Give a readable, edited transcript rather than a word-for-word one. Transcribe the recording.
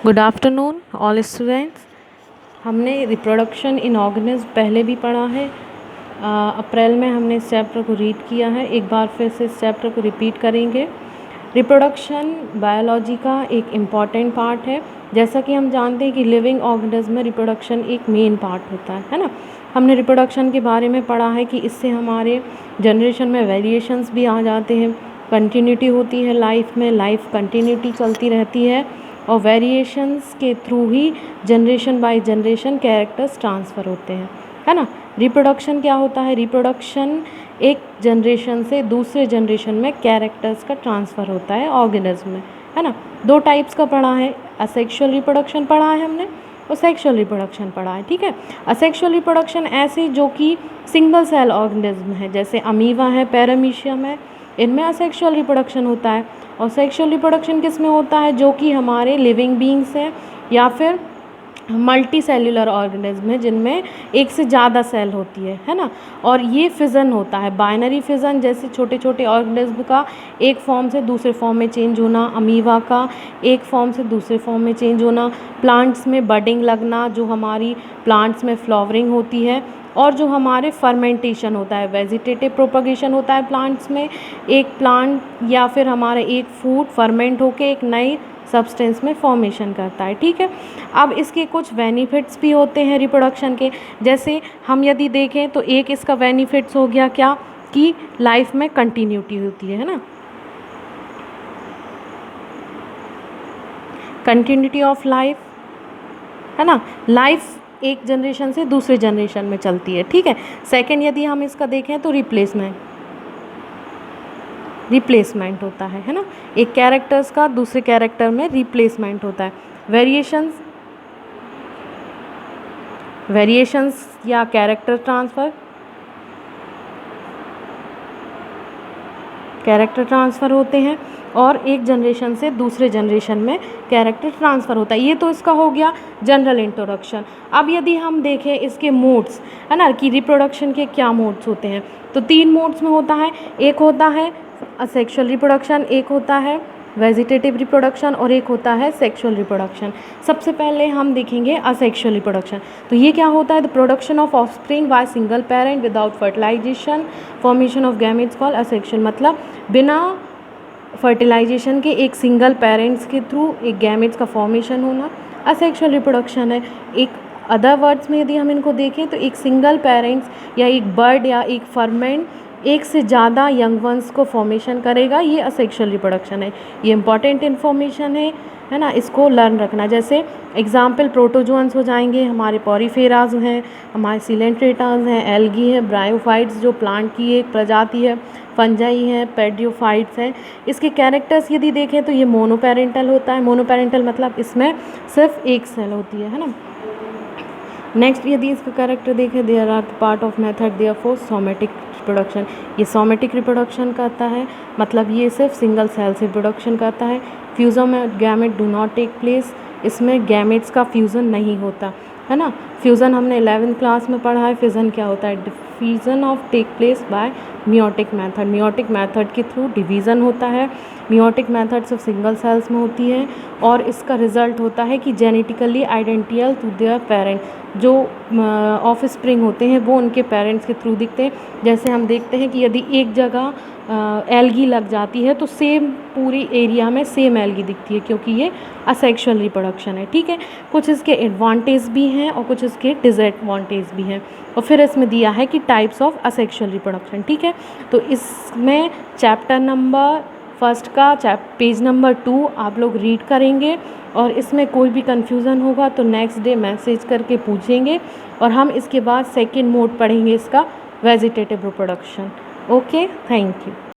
Good afternoon all students. हमने reproduction in organism पहले भी पढ़ा है। अप्रैल में हमने इस चैप्टर को रीड किया है। एक बार फिर से इस चैप्टर को रिपीट करेंगे। रिप्रोडक्शन बायोलॉजी का एक इम्पॉर्टेंट पार्ट है। जैसा कि हम जानते हैं कि लिविंग ऑर्गेनिज्म में रिप्रोडक्शन एक मेन पार्ट होता है ना। हमने रिप्रोडक्शन के बारे में पढ़ा है कि इससे हमारे जनरेशन में वेरिएशंस भी आ जाते हैं, कंटिन्यूटी होती है लाइफ में, लाइफ कंटिन्यूटी चलती रहती है और वेरिएशंस के through he generation by generation characters transfer होते हैं, है ना। रिप्रोडक्शन क्या होता है? रिप्रोडक्शन एक जनरेशन से दूसरे जनरेशन में कैरेक्टर्स का ट्रांसफ़र होता है ऑर्गेनिज्म में, है ना। दो टाइप्स का पढ़ा है, असेक्सुअल रिप्रोडक्शन पढ़ा है हमने और सेक्सुअल रिप्रोडक्शन पढ़ा है, ठीक है। असेक्सुअल रिप्रोडक्शन ऐसे जो कि सिंगल सेल ऑर्गेनिज्म है, जैसे अमीबा है, पैरामीशियम है, इनमें असेक्सुअल रिप्रोडक्शन होता है। और सेक्सुअल रिप्रोडक्शन किस में होता है? जो कि हमारे लिविंग बींग्स हैं या फिर मल्टी सेल्यूलर ऑर्गेनिज्म है जिनमें एक से ज़्यादा सेल होती है ना। और ये फिज़न होता है, बाइनरी फिज़न, जैसे छोटे छोटे ऑर्गेनिज्म का एक फॉर्म से दूसरे फॉर्म में चेंज होना, अमीबा का एक फॉर्म से दूसरे फॉर्म में चेंज होना, प्लांट्स में बडिंग लगना, जो हमारी प्लांट्स में फ्लावरिंग होती है, और जो हमारे फर्मेंटेशन होता है, वेजिटेटिव प्रोपगेशन होता है प्लांट्स में। एक प्लांट या फिर हमारा एक फूड फर्मेंट होके एक नई सब्सटेंस में फॉर्मेशन करता है, ठीक है। अब इसके कुछ बेनिफिट्स भी होते हैं रिप्रोडक्शन के। जैसे हम यदि देखें तो एक इसका बेनिफिट्स हो गया क्या, कि लाइफ में कंटिन्यूटी होती है ना, कंटिन्यूटी ऑफ लाइफ, है ना। लाइफ एक जनरेशन से दूसरे जनरेशन में चलती है, ठीक है। सेकंड यदि हम इसका देखें तो रिप्लेसमेंट होता है ना। एक कैरेक्टर्स का दूसरे कैरेक्टर में रिप्लेसमेंट होता है। वेरिएशंस या कैरेक्टर ट्रांसफ़र होते हैं और एक जनरेशन से दूसरे जनरेशन में कैरेक्टर ट्रांसफ़र होता है। ये तो इसका हो गया जनरल इंट्रोडक्शन। अब यदि हम देखें इसके मोड्स, है ना, कि रिप्रोडक्शन के क्या मोड्स होते हैं, तो 3 मोड्स में होता है। एक होता है असेक्सुअल रिप्रोडक्शन, एक होता है वेजिटेटिव रिप्रोडक्शन और एक होता है सेक्सुअल रिप्रोडक्शन। सबसे पहले हम देखेंगे असेक्सुअल रिप्रोडक्शन। तो ये क्या होता है? The production of offspring by single parent without fertilisation, formation of gametes called asexual. मतलब बिना फर्टिलाइजेशन के एक सिंगल पेरेंट्स के थ्रू एक गैमेट्स का फॉर्मेशन होना असेक्सुअल रिप्रोडक्शन है। एक अदर वर्ड्स में यदि हम इनको देखें तो एक सिंगल पेरेंट्स या एक बर्ड या एक फर्मेंट एक से ज़्यादा यंग वंस को फॉर्मेशन करेगा, ये असेक्सुअल रिप्रोडक्शन है। ये इंपॉर्टेंट इन्फॉर्मेशन है ना, इसको लर्न रखना। जैसे एग्जाम्पल प्रोटोजोअन्स हो जाएंगे, हमारे पॉरीफेराज हैं, हमारे सिलेंट्रेटास हैं, एल्गी है, ब्रायोफाइट्स जो प्लांट की एक प्रजाति है, फंजाई हैं, पेड्रियोफाइट्स हैं। इसके कैरेक्टर्स यदि देखें तो ये मोनोपेरेंटल होता है। मोनोपेरेंटल मतलब इसमें सिर्फ एक सेल होती है ना। नेक्स्ट यदि इसका कैरेक्टर देखें, there are part of method there for somatic reproduction. ये सोमेटिक रिप्रोडक्शन करता है, मतलब ये सिर्फ सिंगल सेल से रिप्रोडक्शन करता है। फ्यूजन में gamete do not take place, इसमें गैमेट्स का फ्यूज़न नहीं होता, है ना। फ्यूज़न हमने 11th क्लास में पढ़ा है। फिजन क्या होता है? Division of take place by meiotic method. Meiotic method के थ्रू डिवीज़न होता है। मियोटिक मेथड सिर्फ सिंगल सेल्स में होती है और इसका रिजल्ट होता है कि genetically identical to their parent, जो ऑफ स्प्रिंग होते हैं वो उनके पेरेंट्स के थ्रू दिखते हैं। जैसे हम देखते हैं कि यदि एक जगह एल्गी लग जाती है तो सेम पूरी एरिया में सेम एल्गी दिखती है, क्योंकि ये असेक्सुअल रिप्रोडक्शन है, ठीक है। कुछ इसके एडवांटेज भी हैं और कुछ इसके डिसएडवांटेज भी हैं। और फिर इसमें दिया है कि टाइप्स ऑफ असेक्सुअल रिप्रोडक्शन, ठीक है। तो इसमें चैप्टर नंबर फर्स्ट का पेज नंबर 2 आप लोग रीड करेंगे और इसमें कोई भी कन्फ्यूज़न होगा तो नेक्स्ट डे मैसेज करके पूछेंगे। और हम इसके बाद सेकेंड मोड पढ़ेंगे इसका, vegetative reproduction. Okay, thank you.